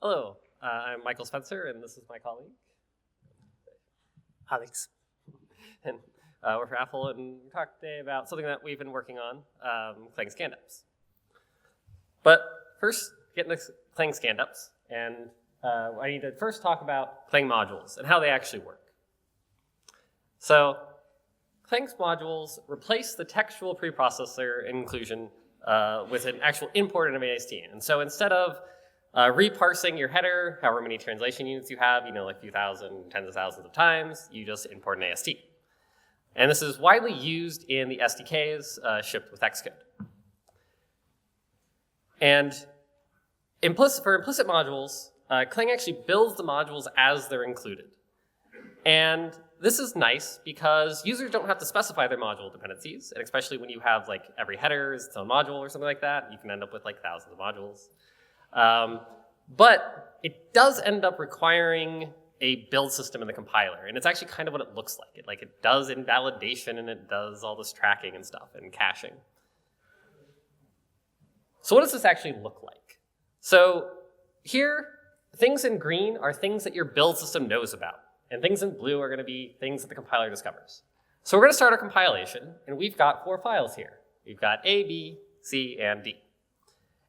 Hello, I'm Michael Spencer, and this is my colleague, Alex. And we're for Apple, and we talked today about something that we've been working on, clang-scan-deps. But first, get into clang-scan-deps, and I need to first talk about clang modules and how they actually work. So, clang modules replace the textual preprocessor inclusion with an actual import of an AST. And so instead of reparsing your header, however many translation units you have, like a few thousand, tens of thousands of times, you just import an AST. And this is widely used in the SDKs shipped with Xcode. And for implicit modules, Clang actually builds the modules as they're included. And this is nice because users don't have to specify their module dependencies, and especially when you have like every header is its own module or something like that, you can end up with like thousands of modules. But it does end up requiring a build system in the compiler, and it's actually kind of what it looks like. It does invalidation, and it does all this tracking and stuff and caching. So what does this actually look like? So here, things in green are things that your build system knows about, and things in blue are going to be things that the compiler discovers. So we're going to start our compilation, and we've got 4 files here. We've got A, B, C, and D.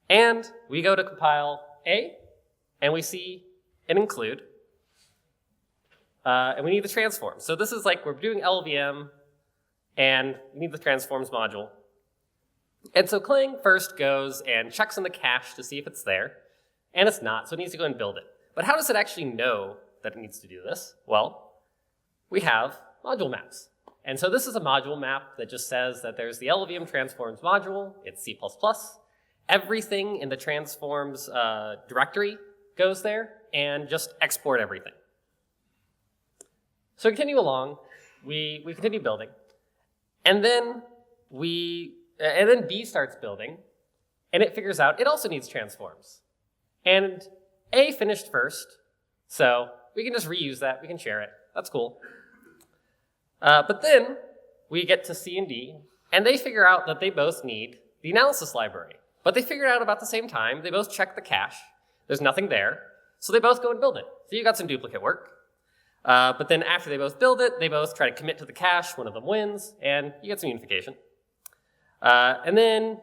And we go to compile A, and we see an include, and we need the transform. So this is like we're doing LLVM, and we need the transforms module. And so Clang first goes and checks in the cache to see if it's there, and it's not, so it needs to go and build it. But how does it actually know that it needs to do this? Well, we have module maps. And so this is a module map that just says that there's the LLVM transforms module, it's C++. Everything in the transforms directory goes there, and just export everything. So we continue along, we continue building, and then B starts building, and it figures out it also needs transforms. And A finished first, so we can just reuse that, we can share it, that's cool. But then we get to C and D, and they figure out that they both need the analysis library. But they figure it out about the same time, they both check the cache, there's nothing there, so they both go and build it. So you got some duplicate work. But then after they both build it, they both try to commit to the cache, one of them wins, and you get some unification. And then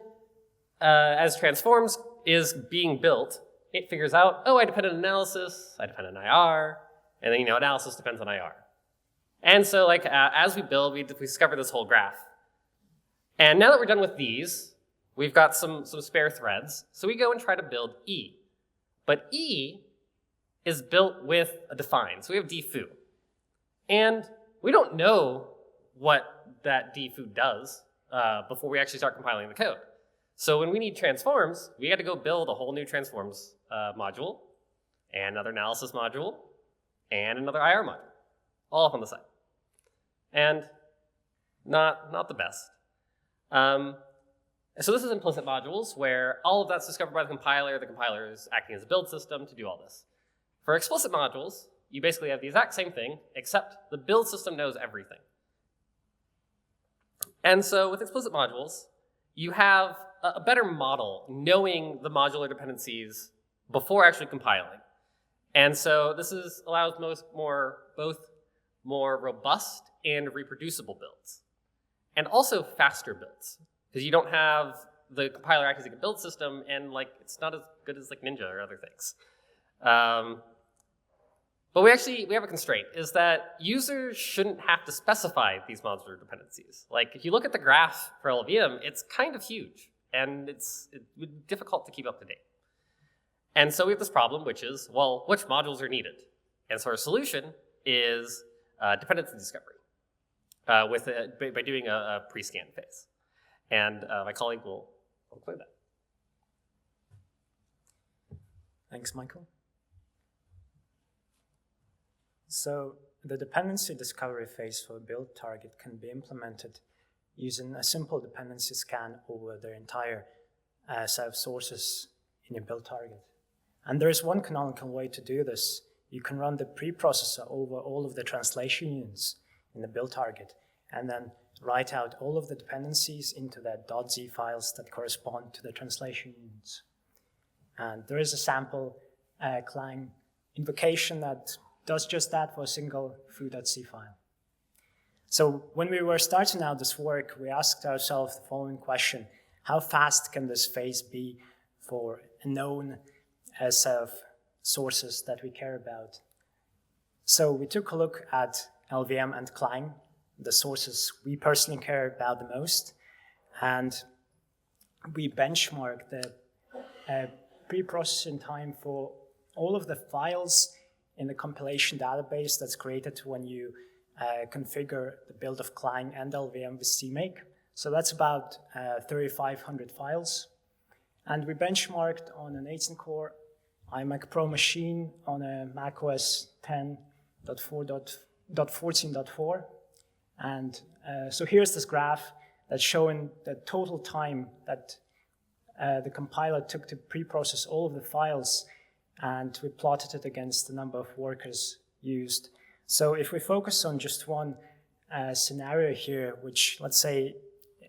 as transforms is being built, it figures out, oh, I depend on analysis, I depend on IR, and then analysis depends on IR. And so as we build, we discover this whole graph. And now that we're done with these, we've got some spare threads, so we go and try to build E. But E is built with a define, so we have dfoo. And we don't know what that dfoo does before we actually start compiling the code. So when we need transforms, we got to go build a whole new transforms module, and another analysis module, and another IR module, all up on the side. And not the best. So this is implicit modules, where all of that's discovered by the compiler is acting as a build system to do all this. For explicit modules, you basically have the exact same thing, except the build system knows everything. And so with explicit modules, you have a better model knowing the modular dependencies before actually compiling. And so this allows both more robust and reproducible builds. And also faster builds, because you don't have the compiler acting as a build system, and it's not as good as Ninja or other things. But we have a constraint, is that users shouldn't have to specify these modular dependencies. If you look at the graph for LLVM, it's kind of huge, and it's difficult to keep up to date. And so we have this problem, which is, well, which modules are needed? And so our solution is dependency discovery by doing a pre-scan phase. And my colleague will include that. Thanks, Michael. So the dependency discovery phase for a build target can be implemented using a simple dependency scan over the entire set of sources in your build target. And there is one canonical way to do this. You can run the preprocessor over all of the translation units in the build target, and then write out all of the dependencies into the .z files that correspond to the translation units. And there is a sample Clang invocation that does just that for a single foo.c file. So when we were starting out this work, we asked ourselves the following question: how fast can this phase be for a known set of sources that we care about? So we took a look at LLVM and Clang, the sources we personally care about the most, and we benchmarked the pre-processing time for all of the files in the compilation database that's created when you configure the build of Clang and LLVM with CMake. So that's about 3,500 files. And we benchmarked on an 18-core iMac Pro machine on a macOS 10.14.4. And so here's this graph that's showing the total time that the compiler took to pre-process all of the files, and we plotted it against the number of workers used. So if we focus on just one scenario here, which let's say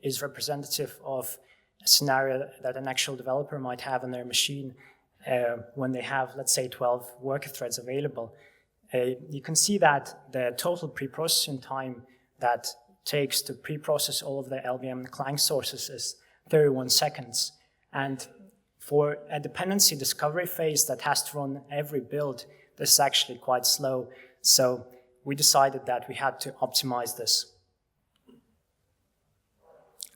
is representative of a scenario that an actual developer might have on their machine when they have, let's say, 12 worker threads available, you can see that the total pre-processing time that takes to pre-process all of the LLVM and Clang sources is 31 seconds. And for a dependency discovery phase that has to run every build, this is actually quite slow. So we decided that we had to optimize this.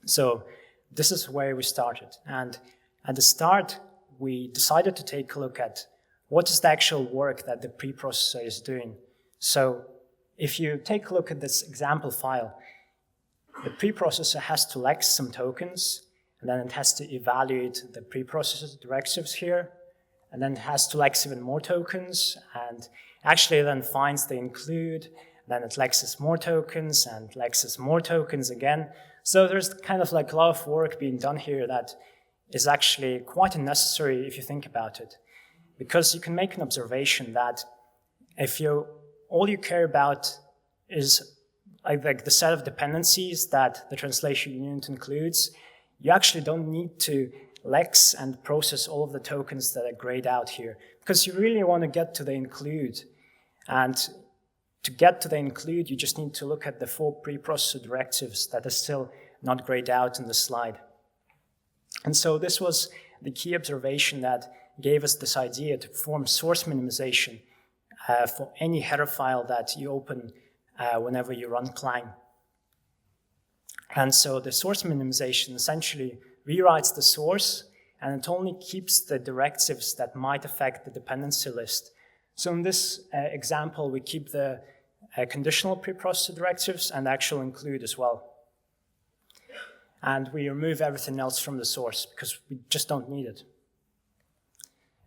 So this is where we started. And at the start, we decided to take a look at what is the actual work that the preprocessor is doing. So if you take a look at this example file, the preprocessor has to lex some tokens, and then it has to evaluate the preprocessor directives here, and then it has to lex even more tokens, and actually then finds the include, then it lexes more tokens, and lexes more tokens again. So there's kind of like a lot of work being done here that is actually quite unnecessary if you think about it. Because you can make an observation that if all you care about is like the set of dependencies that the translation unit includes, you actually don't need to lex and process all of the tokens that are grayed out here, because you really want to get to the include. And to get to the include, you just need to look at the 4 preprocessor directives that are still not grayed out in the slide. And so this was the key observation that gave us this idea to perform source minimization for any header file that you open whenever you run Clang. And so the source minimization essentially rewrites the source, and it only keeps the directives that might affect the dependency list. So in this example, we keep the conditional preprocessor directives and actual include as well. And we remove everything else from the source because we just don't need it.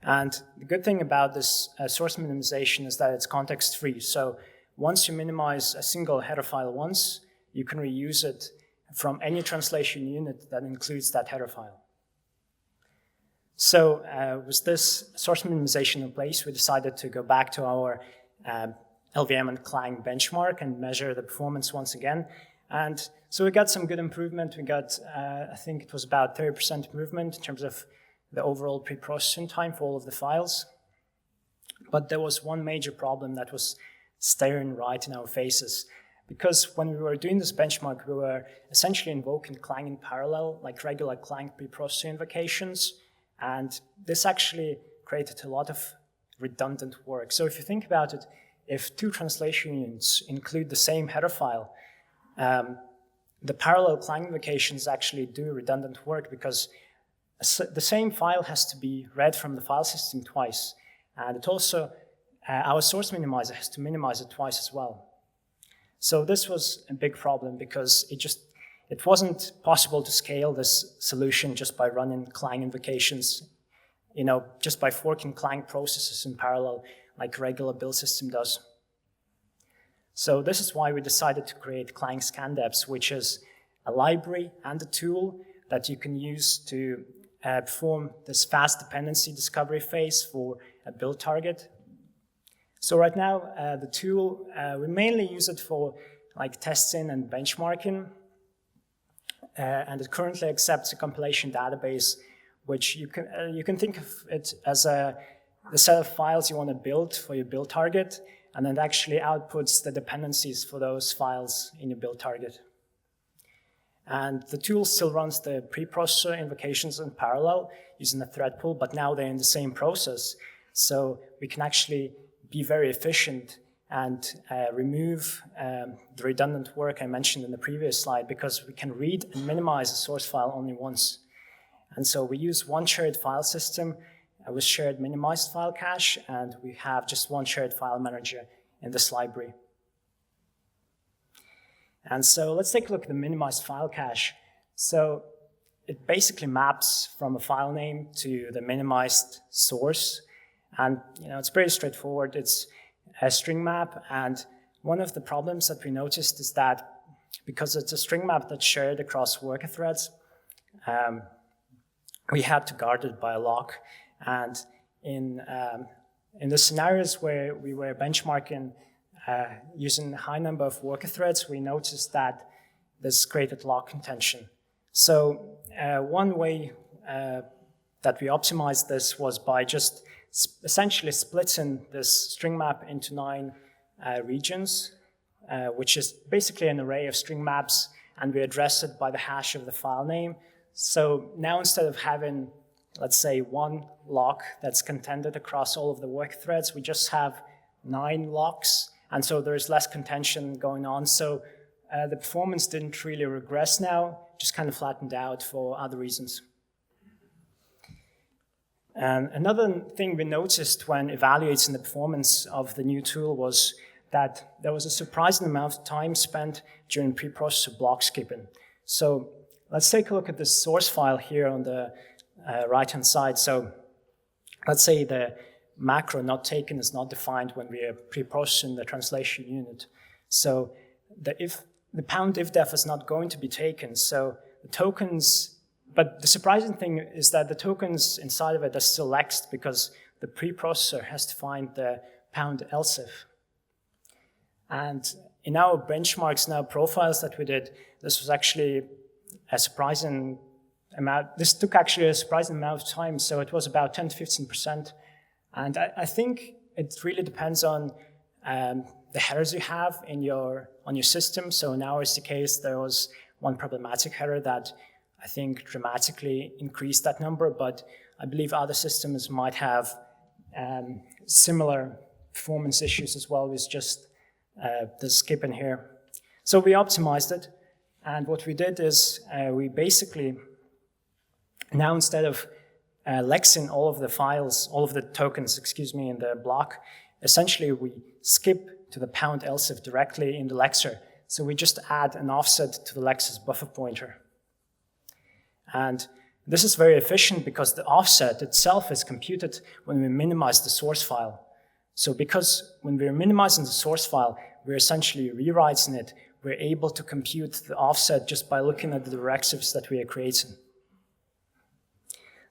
And the good thing about this source minimization is that it's context-free. So once you minimize a single header file once, you can reuse it from any translation unit that includes that header file. So with this source minimization in place, we decided to go back to our LLVM and Clang benchmark and measure the performance once again. And so we got some good improvement. We got, I think it was about 30% improvement in terms of the overall pre-processing time for all of the files. But there was one major problem that was staring right in our faces. Because when we were doing this benchmark, we were essentially invoking Clang in parallel, like regular Clang preprocessor invocations. And this actually created a lot of redundant work. So if you think about it, if 2 translation units include the same header file, the parallel Clang invocations actually do redundant work because the same file has to be read from the file system twice. And it also, our source minimizer has to minimize it twice as well. So this was a big problem because it wasn't possible to scale this solution just by running Clang invocations, just by forking Clang processes in parallel like a regular build system does. So this is why we decided to create clang-scan-deps, which is a library and a tool that you can use to perform this fast dependency discovery phase for a build target. So right now, the tool, we mainly use it for like testing and benchmarking. And it currently accepts a compilation database, which you can think of it as a the set of files you want to build for your build target, and then it actually outputs the dependencies for those files in your build target. And the tool still runs the preprocessor invocations in parallel using the thread pool, but now they're in the same process. So we can actually be very efficient and remove the redundant work I mentioned in the previous slide, because we can read and minimize the source file only once. And so we use one shared file system with shared minimized file cache, and we have just one shared file manager in this library. And so let's take a look at the minimized file cache. So it basically maps from a file name to the minimized source. And it's pretty straightforward. It's a string map. And one of the problems that we noticed is that because it's a string map that's shared across worker threads, we had to guard it by a lock. And in the scenarios where we were benchmarking using a high number of worker threads, we noticed that this created lock contention. So one way that we optimized this was by just essentially splitting this string map into 9 regions, which is basically an array of string maps, and we address it by the hash of the file name. So now instead of having, let's say, one lock that's contended across all of the work threads, we just have 9 locks, and so there's less contention going on. So the performance didn't really regress now, just kind of flattened out for other reasons. And another thing we noticed when evaluating the performance of the new tool was that there was a surprising amount of time spent during preprocessor block skipping. So let's take a look at this source file here on the right-hand side. So let's say the macro not taken is not defined when we are preprocessing the translation unit. So the pound ifdef is not going to be taken. So the tokens, but the surprising thing is that the tokens inside of it are still lexed because the preprocessor has to find the pound elsif. And in our benchmarks, now profiles that we did, this was actually a surprising amount. This took actually a surprising amount of time, so it was about 10 to 15%. And I think it really depends on the headers you have on your system. So in ours, the case, there was one problematic header that I think dramatically increased that number, but I believe other systems might have similar performance issues as well with just the skip in here. So we optimized it, and what we did is we basically, now instead of lexing all of the files, all of the tokens, in the block, essentially we skip to the pound elsif directly in the lexer. So we just add an offset to the lex's buffer pointer. And this is very efficient because the offset itself is computed when we minimize the source file. So because when we're minimizing the source file, we're essentially rewriting it, we're able to compute the offset just by looking at the directives that we are creating.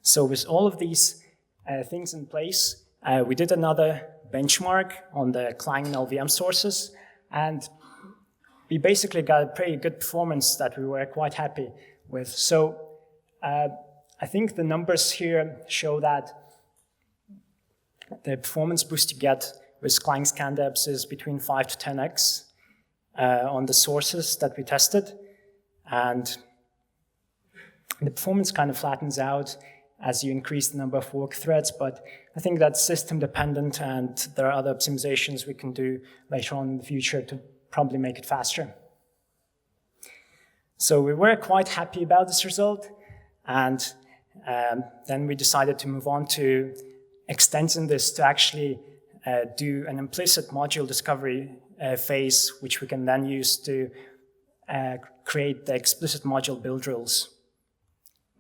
So with all of these things in place, we did another benchmark on the clang-LLVM sources, and we basically got a pretty good performance that we were quite happy with. So I think the numbers here show that the performance boost you get with clang-scan-deps is between 5 to 10x on the sources that we tested. And the performance kind of flattens out as you increase the number of work threads, but I think that's system dependent, and there are other optimizations we can do later on in the future to probably make it faster. So we were quite happy about this result, and then we decided to move on to extending this to actually do an implicit module discovery phase, which we can then use to create the explicit module build rules.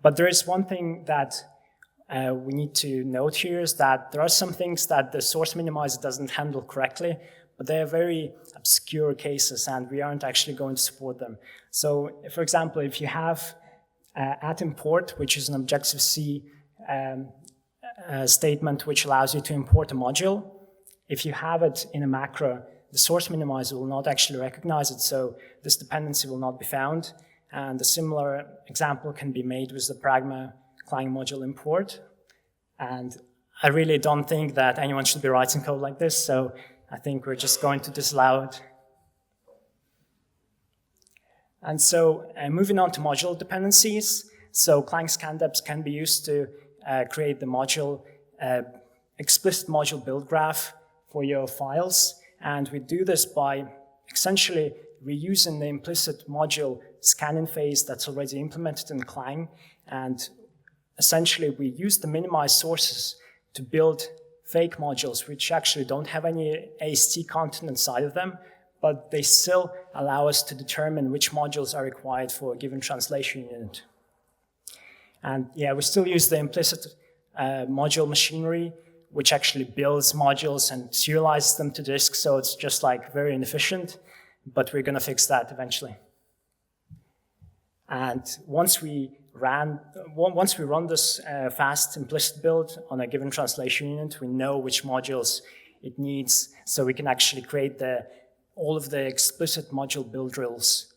But there is one thing that we need to note here, is that there are some things that the source minimizer doesn't handle correctly, but they are very obscure cases and we aren't actually going to support them. So for example, if you have at import, which is an Objective-C statement which allows you to import a module, if you have it in a macro, the source minimizer will not actually recognize it, so this dependency will not be found. And a similar example can be made with the Pragma Clang module import. And I really don't think that anyone should be writing code like this, so I think we're just going to disallow it. And so moving on to modular dependencies. So clang-scan-deps can be used to create the module, explicit module build graph for your files. And we do this by essentially reusing the implicit module scanning phase that's already implemented in Clang. And essentially we use the minimized sources to build fake modules which actually don't have any AST content inside of them, but they still allow us to determine which modules are required for a given translation unit. And yeah, we still use the implicit module machinery, which actually builds modules and serializes them to disk, so it's just like very inefficient, but we're gonna fix that eventually. And once we run this fast implicit build on a given translation unit, we know which modules it needs, so we can actually create all of the explicit module build drills.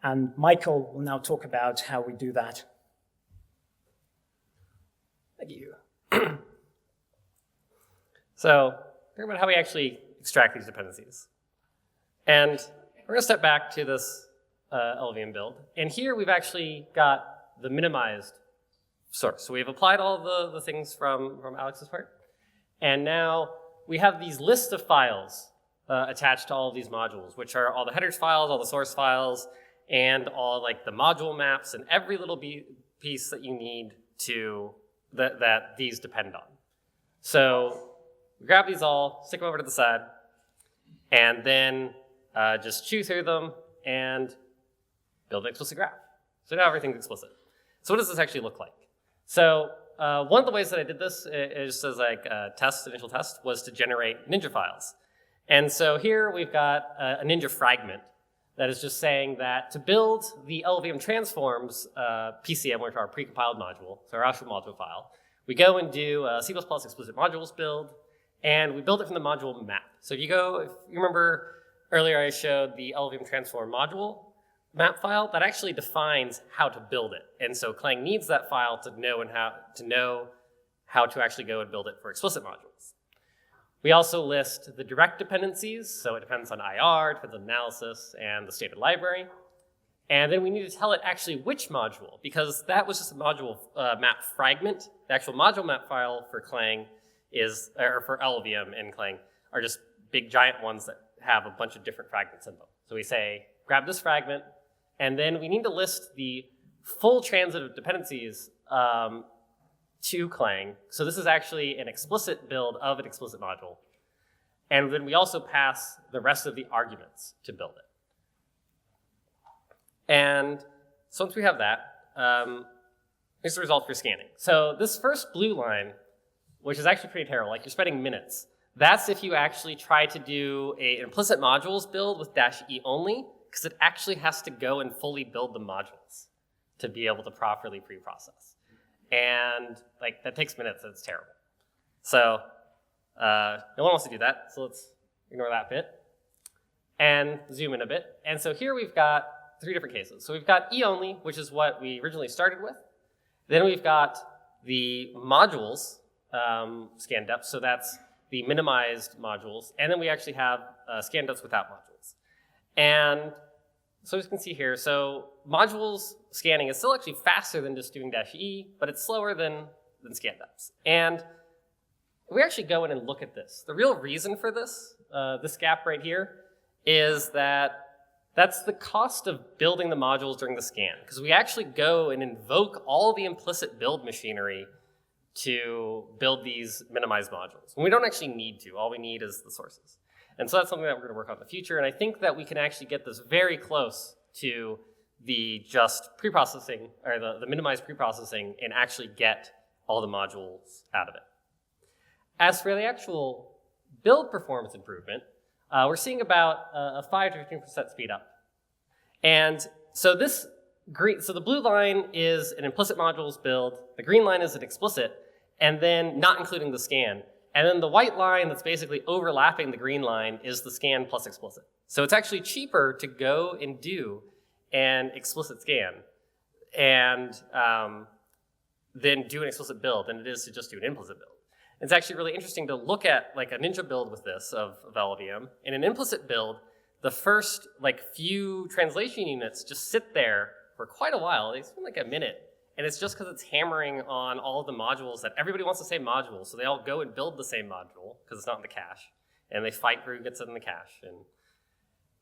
And Michael will now talk about how we do that. Thank you. So, think about how we actually extract these dependencies. And we're going to step back to this LLVM build. And here we've actually got the minimized source. So we've applied all the things from Alex's part. And now we have these lists of files attached to all of these modules, which are all the headers files, all the source files, and all like the module maps and every little piece that you need to that these depend on. So we grab these all, stick them over to the side, and then just chew through them and build an explicit graph. So now everything's explicit. So what does this actually look like? So one of the ways that I did this is as like a initial test, was to generate Ninja files. And so here we've got a Ninja fragment that is just saying that to build the LLVM transforms PCM, which are our precompiled module, so our actual module file, we go and do a C++ explicit modules build, and we build it from the module map. So if you remember earlier I showed the LLVM transform module map file, that actually defines how to build it. And so Clang needs that file to know how to actually go and build it for explicit modules. We also list the direct dependencies, so it depends on IR, it depends on analysis, and the standard library. And then we need to tell it actually which module, because that was just a module map fragment. The actual module map file for Clang or for LLVM in Clang are just big giant ones that have a bunch of different fragments in them. So we say, grab this fragment, and then we need to list the full transitive dependencies to Clang. So this is actually an explicit build of an explicit module. And then we also pass the rest of the arguments to build it. And so once we have that, here's the result for scanning. So this first blue line, which is actually pretty terrible, like you're spending minutes, that's if you actually try to do an implicit modules build with -e only, because it actually has to go and fully build the modules to be able to properly preprocess. And like that takes minutes, and it's terrible. So no one wants to do that, so let's ignore that bit and zoom in a bit. And so here we've got 3 different cases. So we've got E only, which is what we originally started with. Then we've got the modules scan-deps, so that's the minimized modules. And then we actually have scan-deps without modules. And so as you can see here, so modules scanning is still actually faster than just doing -e, but it's slower than scan-deps. And we actually go in and look at this. The real reason for this, this gap right here, is that that's the cost of building the modules during the scan, because we actually go and invoke all the implicit build machinery to build these minimized modules. And we don't actually need to. All we need is the sources. And so that's something that we're going to work on in the future. And I think that we can actually get this very close to the just preprocessing, or the minimized preprocessing, and actually get all the modules out of it. As for the actual build performance improvement, we're seeing about a 5 to 15% speed up. And so the blue line is an implicit modules build, the green line is an explicit, and then not including the scan. And then the white line that's basically overlapping the green line is the scan plus explicit. So it's actually cheaper to go and do an explicit scan and then do an explicit build than it is to just do an implicit build. It's actually really interesting to look at like a Ninja build with this of LLVM. In an implicit build, the first like few translation units just sit there for quite a while. They spend like a minute. And it's just because it's hammering on all of the modules that everybody wants the same module. So they all go and build the same module because it's not in the cache. And they fight for who gets it in the cache.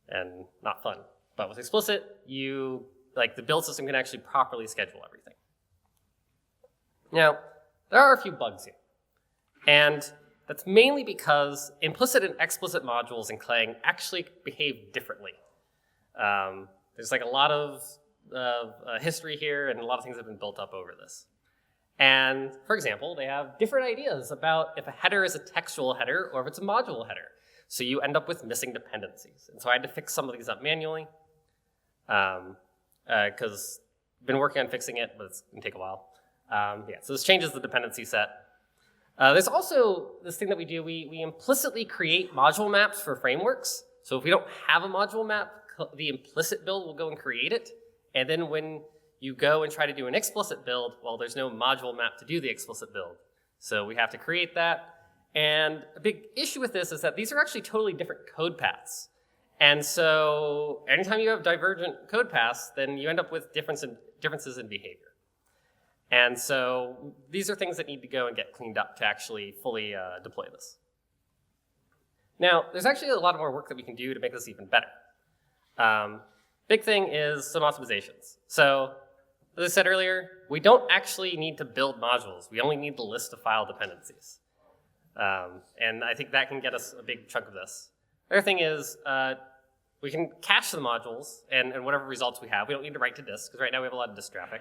And not fun. But with Explicit, the build system can actually properly schedule everything. Now, there are a few bugs here. And that's mainly because implicit and explicit modules in Clang actually behave differently. There's like a lot of history here, and a lot of things have been built up over this. And for example, they have different ideas about if a header is a textual header or if it's a module header. So you end up with missing dependencies. And so I had to fix some of these up manually because I've been working on fixing it, but it's gonna take a while. So this changes the dependency set. There's also this thing that we do, we implicitly create module maps for frameworks. So if we don't have a module map, the implicit build will go and create it. And then when you go and try to do an explicit build, well, there's no module map to do the explicit build. So we have to create that. And a big issue with this is that these are actually totally different code paths. And so anytime you have divergent code paths, then you end up with differences in behavior. And so these are things that need to go and get cleaned up to actually fully deploy this. Now, there's actually a lot more work that we can do to make this even better. Big thing is some optimizations. So, as I said earlier, we don't actually need to build modules. We only need the list of file dependencies. And I think that can get us a big chunk of this. The other thing is we can cache the modules and whatever results we have. We don't need to write to disk, because right now we have a lot of disk traffic.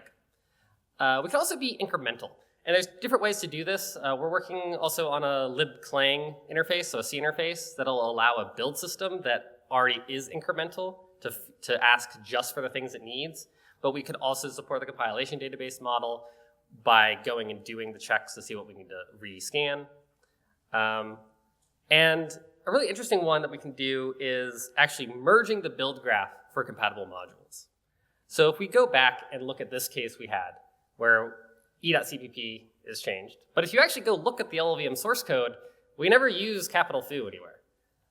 We can also be incremental. And there's different ways to do this. We're working also on a libclang interface, so a C interface, that'll allow a build system that already is incremental to ask just for the things it needs. But we could also support the compilation database model by going and doing the checks to see what we need to rescan. And a really interesting one that we can do is actually merging the build graph for compatible modules. So if we go back and look at this case we had, where e.cpp is changed, but if you actually go look at the LLVM source code, we never use capital foo anywhere.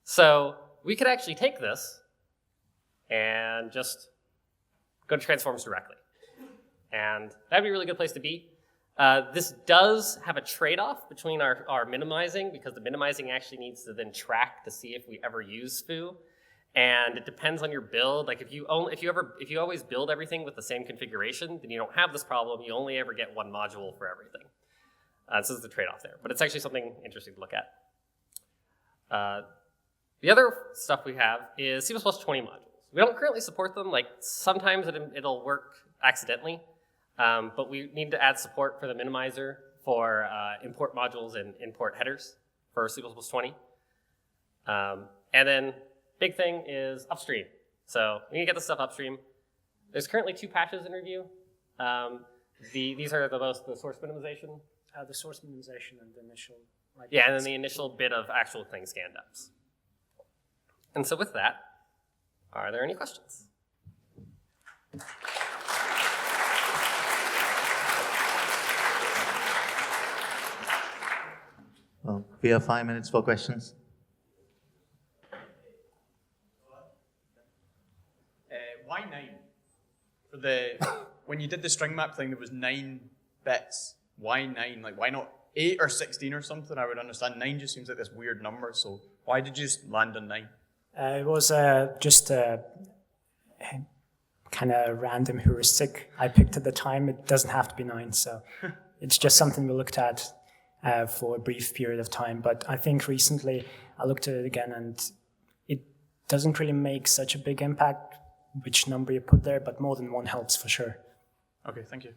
So we could actually take this and just go to transforms directly. And that'd be a really good place to be. This does have a trade-off between our minimizing, because the minimizing actually needs to then track to see if we ever use foo. And it depends on your build. Like if you always build everything with the same configuration, then you don't have this problem. You only ever get one module for everything. So there's the trade-off there. But it's actually something interesting to look at. The other stuff we have is C++ 20 modules. We don't currently support them. Like sometimes it'll work accidentally, but we need to add support for the minimizer for import modules and import headers for C++ 20. And then big thing is upstream. So we need to get this stuff upstream. There's currently 2 patches in review. These are the source minimization. The source minimization and the initial. Yeah, and then the initial bit of actual clang-scan-deps. And so with that, are there any questions? Well, we have 5 minutes for questions. Why 9? When you did the string map thing, there was 9 bits. Why 9? Like, why not 8 or 16 or something? I would understand. 9 just seems like this weird number. So why did you just land on 9? It was just a kind of random heuristic I picked at the time. It doesn't have to be 9, so it's just something we looked at for a brief period of time. But I think recently I looked at it again, and it doesn't really make such a big impact which number you put there, but more than 1 helps for sure. Okay, thank you.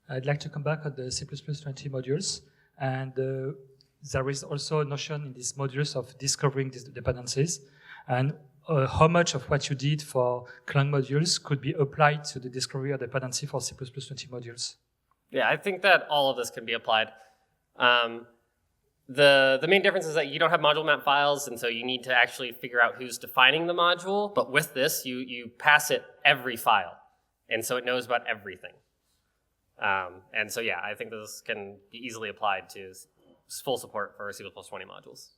I'd like to come back on the C++ 20 modules, and there is also a notion in these modules of discovering these dependencies, and how much of what you did for Clang modules could be applied to the discovery of dependency for C++ 20 modules? Yeah, I think that all of this can be applied. The main difference is that you don't have module map files, and so you need to actually figure out who's defining the module. But with this, you pass it every file, and so it knows about everything. And so, yeah, I think this can be easily applied to full support for C++ 20 modules.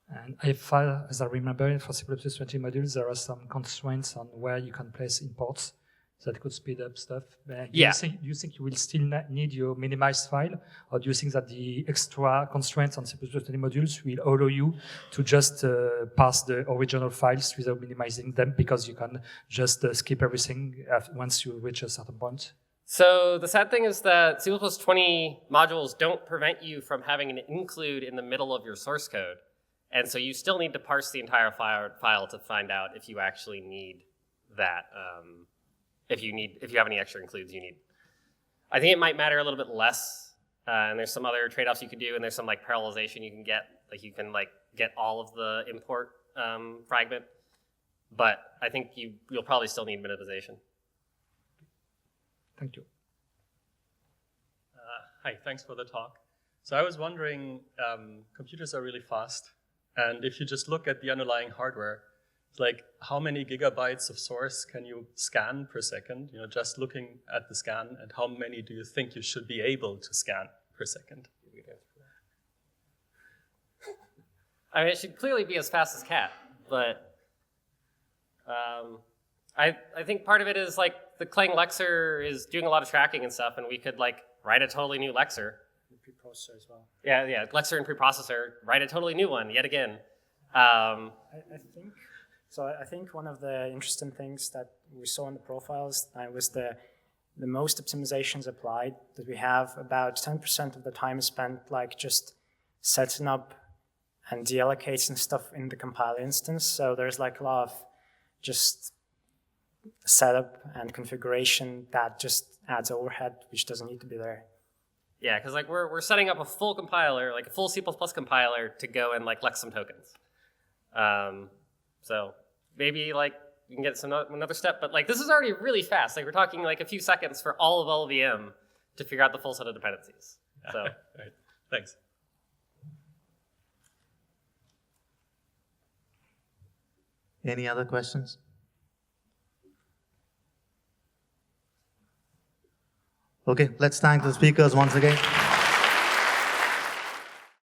And if far as I remember, for C++ 20 modules, there are some constraints on where you can place imports that could speed up stuff. Do you think you will still need your minimized file, or do you think that the extra constraints on C++ 20 modules will allow you to just pass the original files without minimizing them, because you can just skip everything once you reach a certain point? So the sad thing is that C++ 20 modules don't prevent you from having an include in the middle of your source code. And so you still need to parse the entire file to find out if you actually need that, if you have any extra includes you need. I think it might matter a little bit less, and there's some other trade-offs you could do, and there's some like parallelization you can get, like you can like get all of the import fragment, but I think you'll probably still need minimization. Thank you. Hi, thanks for the talk. So I was wondering, computers are really fast. And if you just look at the underlying hardware, it's like how many gigabytes of source can you scan per second? You know, just looking at the scan, and how many do you think you should be able to scan per second? I mean, it should clearly be as fast as cat, but I think part of it is like the Clang lexer is doing a lot of tracking and stuff, and we could like write a totally new lexer. Preprocessor as well. Yeah, lexer and preprocessor, write a totally new one yet again. I think one of the interesting things that we saw in the profiles was the most optimizations applied, that we have about 10% of the time spent like just setting up and deallocating stuff in the compile instance. So there's like a lot of just setup and configuration that just adds overhead, which doesn't need to be there. Yeah, because like we're setting up a full compiler, like a full C++ compiler to go and like lex some tokens. So maybe like you can get another step, but like this is already really fast. Like we're talking like a few seconds for all of LLVM to figure out the full set of dependencies. So Right. Thanks. Any other questions? Okay, let's thank the speakers once again.